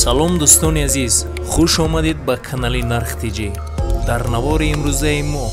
салом дӯстони азиз, хуш омадед ба канали Нарх ТЖ. дар навори имрӯзаи мо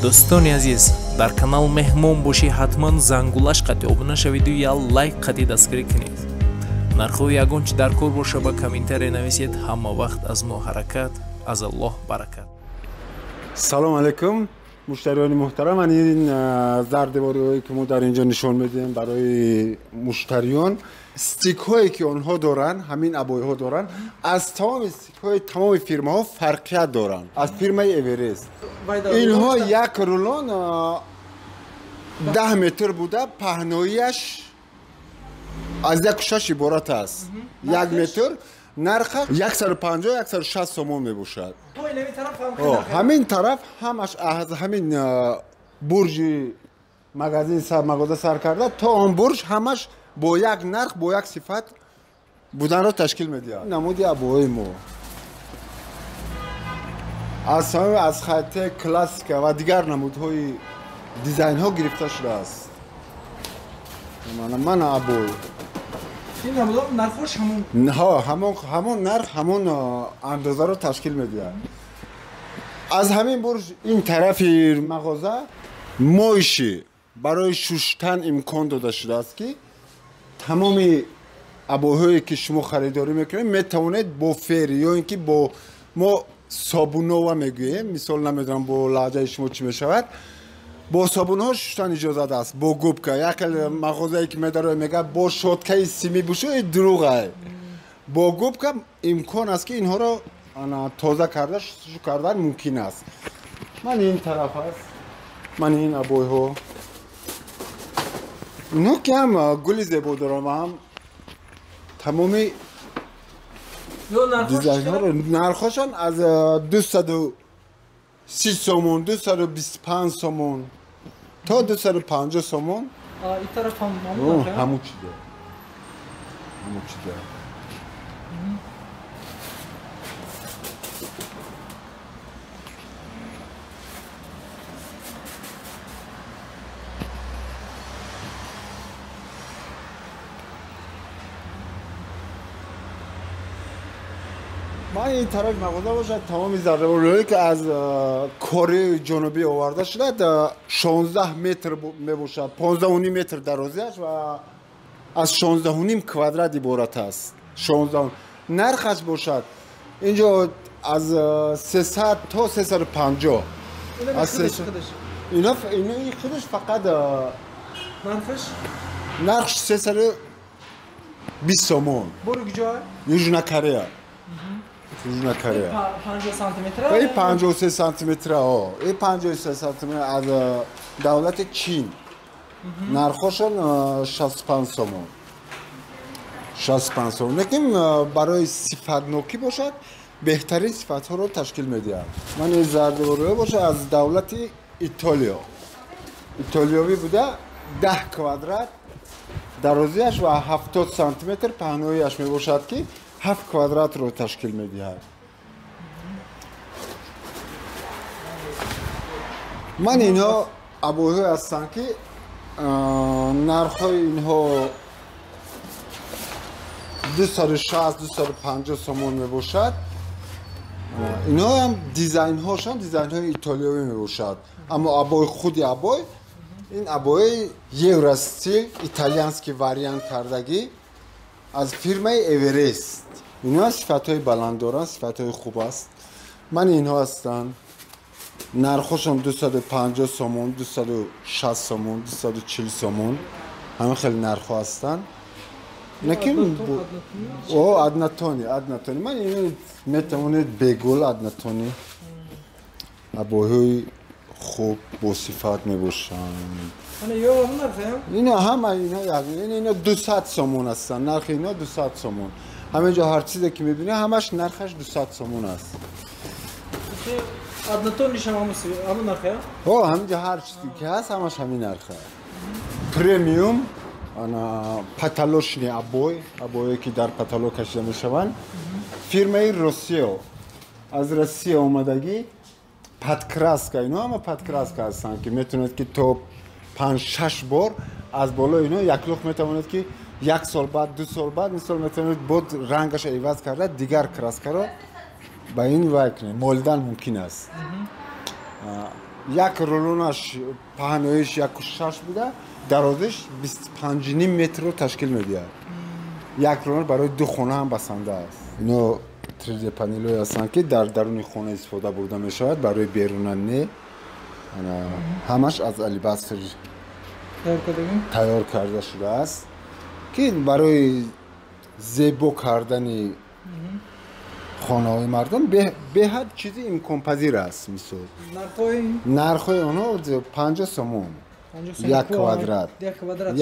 дӯстони азиз, дар канал меҳмон бошӣ, ҳатман зангулаш қати обуна шавиду я лайк қати дастгирӣ кунед. нархои ягон чи дар кор боша ба комментария нависед. ҳама вақт аз мо ҳаракат, аз Аллоҳ баракат. салом алейкум муштариёни муҳтарам. این زرده‌باری‌هایی که ما در اینجا نشون میدیم برای مشتریان، استیک هایی که آنها دارن، همین ابایی ها دارن، از تمام استیک های تمام فیرما ها فرقیت دارن. از فیرمای اورست اینها یک رولون 10 متر بوده، پهناییش از یک شش عبارت است. 1 متر نرخ 150 160 سومون میباشد. همین طرف همش از همین برج مغازه سر کرده تا آن برج همش با یک نرخ با یک صفت بودن را تشکیل میده. نمودی ابوهای ما از خط کلاسیک و دیگر نمودهای دیزاین ها گرفته شده است. من ابوی این نمودار نرخش همون نرخ همون اندازه رو تشکیل میده. از همین برج این طرف مغازه مویشی برای شستن امکان داده شده است که تمام ابوهایی که شما خریداری میکنید میتوانید با فر یا اینکه با ما صابون‌ها میگوییم، مثال نمیدونم با لهجه شما چی میشود، با صابون‌ها شستن اجازه است. با گوبکا یک مغازه‌ای که میداره میگه با شوتکه سیمی بشو، این دروغه. با گوبکا امکان است که اینها رو تازه کردن ممکن است. من این طرف است، من این ابوی ها اینها که هم گلی زیبا دارم، هم تمامی دیزاین ها رو نرخشان از 230 سومون 225 سومون تا 250 سومون. این طرف هم همون چیده همون چیده. من این طرف مغازه باشد تمام ذره‌باری‌هایی که از کره جنوبی آورده شده 16 متر میباشد، 15.5 متر درازیش و از 16.5 کوادرات عبارت است. 16 نرخش باشد اینجا از 300 تا 350. اینا خودش فقط نرخش 320 سومون. برو کجا؟ یوژنا کره. 50 سانتی متر. این 53 سانتی متر ها. این 53 سانتی متر از دولت چین. نرخشون 65 سومون. 65 سومون. لیکن برای صفت نوکی باشد بهترین صفت ها رو تشکیل میدهد. من این زرده‌باری باشه از دولت ایتالیا. ایتالیایی بوده، 10 کوادرات درازیش و 70 سانتی متر پهناییش می باشد که 7 کوادرات رو تشکیل میدهد. من اینها ابوهای هستن که نرخ‌های اینها 260 250 سومون می باشد. اینها هم دیزاین هاشون دیزاین های ایتالیایی می باشد، اما ابوی خودی ابوی این ابوی یوراستی ایتالیانسکی واریانت کردگی از فیرمای اورست. اینها صفت های بلند دارن، صفت های خوب است. من اینها هستن نرخشون 250 سومون 260 سومون 240 سومون، همه خیلی نرخ هستن. نکن ادناتونی من اینو میتونید بگول ادناتونی ابوهای خوب با صفت میباشن. اینا همه اینا 200 سومون هستن. نرخ اینا 200 سومون. همینجا هر چیزی که میبینی همش نرخش 200 سومون است. ادناتونیش هم همون نرخه؟ همینجا هر چیزی که هست همش همین نرخه. پریمیوم پاتالوشنی ابوی که در پاتالو کشیده میشوند фирмаи Росио. Аз Россия омадагӣ подкраска, ино ҳама подкраска ҳастанд, ки метавонад ки то 5-6 бор аз боло ино яклух метавонад ки 1 сол баъд 2 сол баъд мисол метавонад бод рангаш иваз карда дигар краскаро ба ин вай кунад, молидан мумкин аст. Як рулонаш паҳноиш 1.6 буда, дарозиш 25 метрро ташкил медиҳад. Як рулон барои 2 хона ҳам басанда аст. Ино 3D панелҳое ҳастанд, ки дар даруни хона истифода бурда мешавад, барои берунан не. ҳамаш аз алибастр тайёр карда шудааст, ки барои зебо кардани хонаҳои мардум беҳад чизи имконпазир аст. Мисол нархҳои онҳо 50 сомон. Як квадрат.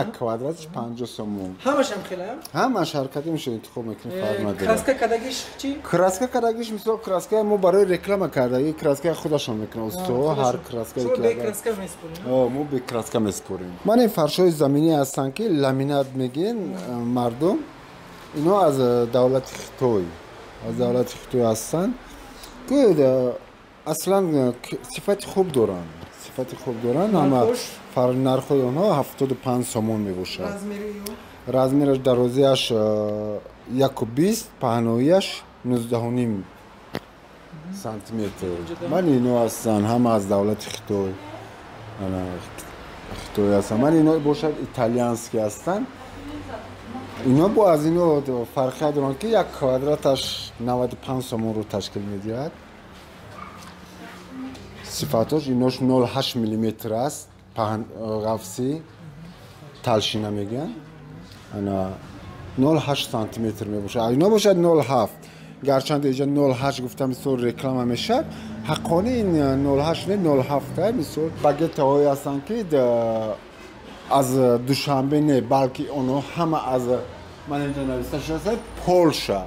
Як квадратиш 50 сомон. ҳамашам хела? ҳамаш ҳаракати мешавад, интихоб мекунед, фарқ надорад. Краска кадагиш чӣ? Краска кадагиш мисол краскаи мо барои реклама кардагӣ краскаи худашон мекунад. Устуҳо ҳар краскаи шумо бекраска месупорем? мо бекраска месупорем. Ман ин фаршҳои заминӣ ҳастанд, ки ламинат мегӯянд мардум. Ино аз давлати Хитой. از دولت خیتوی هستن که اصلا صفت خوب دارن. اما نرخ‌های آنها 75 سومون میباشد. رزمیرش درازیش 1.20 پهناییش 19.5 سانتی متر. من اینو هستن همه از دولت خیتوی هستن. من اینو باشد ایتالیانسکی هستن. اینا با از اینو فرقی دارن که یک کوادراتش 95 سومون رو تشکیل میدهد. صفاتش اینوش 0.8 میلیمتر است. قفسی تلشینه میگن. انا 0.8 سانتی متر میباشه. اینا باشد 0.7. گرچند اینجا 0.8 گفتم مثل رکلام میشد. حقانه این 0.8 نه 0.7 مثل باگت هایی هستن که از دوشنبه نه بلکه اونها همه از من اینجا نوشته شده پولشا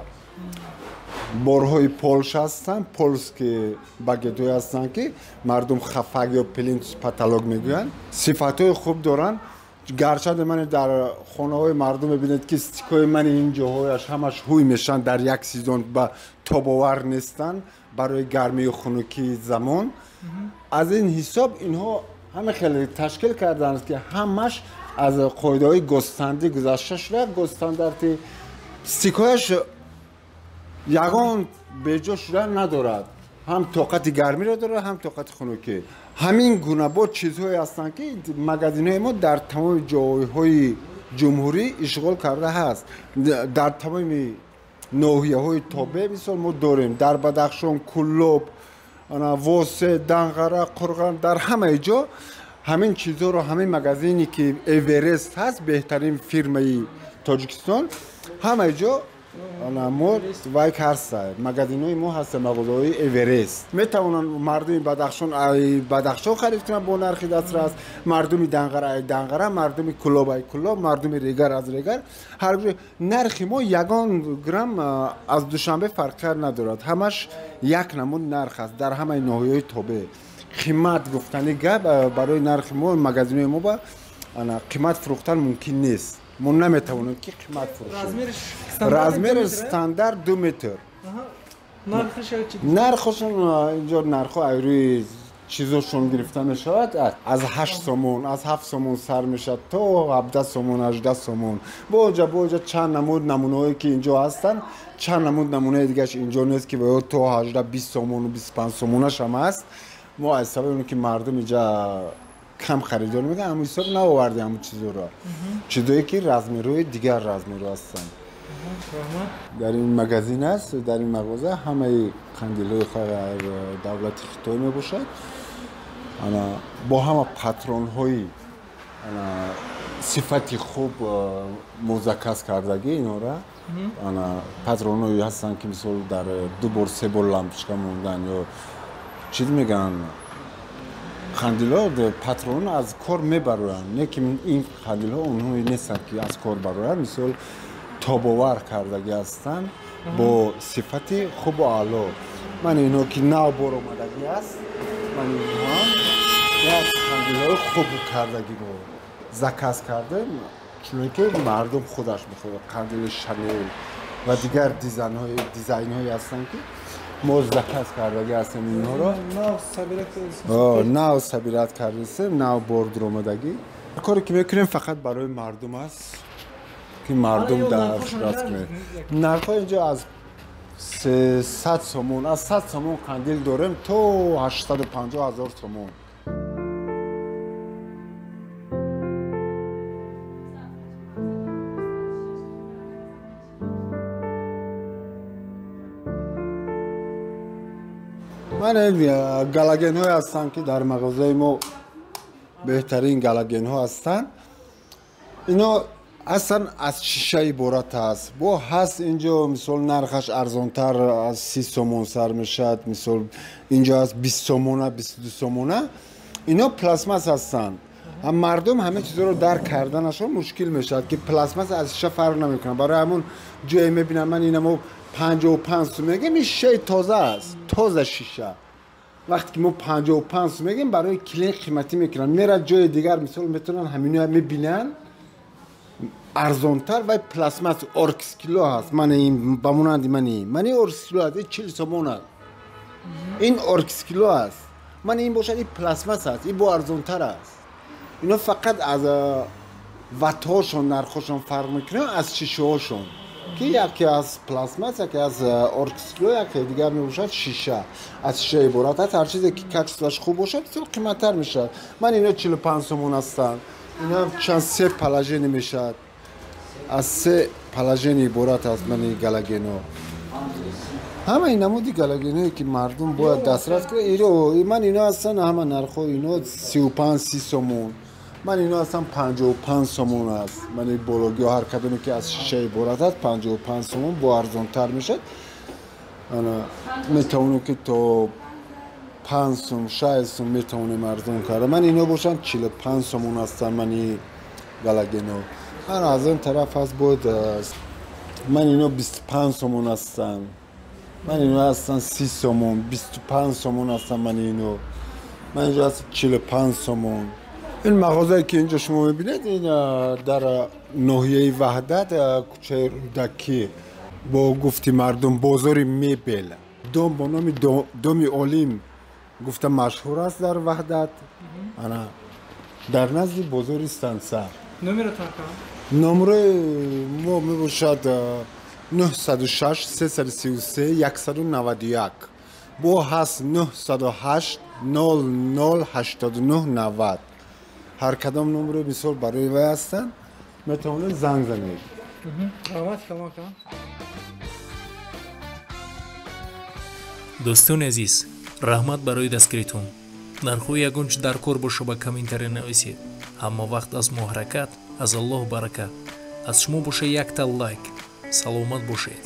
بارهای پولشا هستن پولسکی باگت‌های هستن که مردم خفاگ یا پلینت پاتالوگ میگوین صفات‌های خوب دارن گرچند من در خانه‌های مردم ببینید که استیکای من اینجا هایش همش هوی میشن در یک سیزن با تاباور نیستن برای گرمی و خنکی زمان از این حساب اینها همه خیلی تشکیل کردن که همش از قاعده‌های گسترده گذشته شده گستاندارتی استیکایش یگان به جا شدن ندارد هم طاقت گرمی را داره هم طاقت خنکی همین گونه با چیزهایی هستند که مغازین‌های ما در تمام جایهای جمهوری اشغال کرده هست در تمام ناحیه‌های تابع مثلا ما داریم در بدخشان کلوب واسه دنغره قرغان در همه جا همین چیزها رو همین مغازینی که اورست هست بهترین فرمای تاجیکستان همه جا ما وای هست مغازینای ما هست مغازه‌های اورست میتونن مردم بدخشان خرید کنن با نرخ دسترس مردم دنغره مردم کلوب مردم ریگر از ریگر هر نرخ ما یگان گرم از دوشنبه فرق ندارد همش یک نمون نرخ است در همه ناحیه‌های تابع قیمت گفتنی گپ برای نرخ ما مغازینای ما با قیمت فروختن ممکن نیست ما نمیتوانیم که قیمت فروشیم رزمیر استاندارد 2 متر نرخش اینجا نرخ ایروی چیزاشون گرفته میشود از 8 سومون از 7 سومون سر میشد تا 17 سومون 18 سومون با چند نمونه‌ای که اینجا هستن چند نمونه دیگه‌اش اینجا نیست که تا 18 20 سومون و 25 سومونش هم هست ما از سبب اون که مردم اینجا کم خریدار میگن اما حساب نآوردیم همون چیزا رو چیزایی که رزمیروی دیگر رزمیرو هستن در این مغازین است در این مغازه همه قندیل‌های دولت خیتوی میباشد با همه پاترون‌های صفتی خوب مزکس کردگی اینا را پاترون‌هایی هستن که مثلا در 2 بار 3 بار لامپشکا موندن یا چیز میگن خندیلا پاترون از کار میبرن نه که این خندیلا اونها نیستن که از کار برن مثلا تاباور کردگی هستن با صفتی خوب و عالی من اینو که نو بار اومدگی است من اینها یک خندیلا خوب کردگی رو زکاس کرده چون که مردم خودش میخواد خندیل شنل و دیگر دیزاین های هستن که مزدکس کردگی هستن اینها رو ناو سبیرت ناو سبیرت کرده است، ناو برد رومدگی. کاری که میکنیم فقط برای مردم است که مردم درش راست کنه. نرخ اینجا از 300 سومون، از 100 سومون کندیل داریم تو 850,000 سومون. من گلاگین های هستن که در مغازه ما بهترین گلاگین ها هستن. اینا اصلا از شیشه عبارت است. با هست اینجا مثال نرخش ارزانتر از 30 سومون سر میشد، مثال اینجا از 20 سومونه 22 سومونه. اینا پلاسماس هستن. مردم همه چیز رو درک کردنشون مشکل میشد که پلاسماس از شیشه فرق نمیکنه. برای همون جایی میبینم من اینمو 55 سوم میگم این شی تازه است، تازه شیشه. وقتی که ما 55 سوم میگیم برای کلین قیمتی میکنن، میره جای دیگر مثال میتونن همینو میبینن ارزانتر و پلاسماس اورکس کیلو هست. من این بمونند من این اورکس کیلو هست 40 سومون است. این اورکس کیلو است. من این باشد این پلاسماس است، این با ارزانتر است. اینا فقط از واتاشون نرخشون فرق میکنه، از شیشه هاشون که یکی از پلاسماس، یکی از اورکس کیلو، یکی دیگر میباشد شیشه. از شیشه عبارت است. هر چیزی که کچش خوب باشد بسیار قیمتتر میشه. من اینا 45 سومون هستن. اینا چند 3 پلاژین میشد. از 3 پلاژین عبارت است من این گلاگینو. همه این نمودی گلاگینه که مردم باید دسترس کنه. ایرو من اینا هستن همه نرخو اینا 35 30 سومون. من اینا هستن 55 سومون است. من این بولوگی هر کدومی که از شیشه عبارت است 55 سومون با ارزانتر میشه. انا میتونه که تو 5 سوم 6 سوم میتونه ارزان کنه. من اینا باشن 45 سومون هستن من این گلاگینو. من از این طرف هست بود من اینا 25 سومون هستن. من اینا هستن 30 سومون 25 سومون هستن. من اینجا هست 45 سومون. این مغازه که اینجا شما میبینید این در ناحیه وحدت کوچه رودکی با گفتی مردم بازار میبل دوم با نام دومی اولیم گفته مشهور است در وحدت. انا در نزد بازار استانسر. نمرتون کن؟ نمره ما میباشد 906 333 191 با هست 908 0089 90. هر کدام نمره بسیار برای وی هستن، میتونه زنگ زنید. دوستون عزیز، رحمت برای دستگیریتون. нарху ягонч дар кор боша ба комментаре нависед. ҳама вақт аз мо ҳаракат, аз Аллоҳ баракат. аз шумо боша якта лайк. саломат бошед.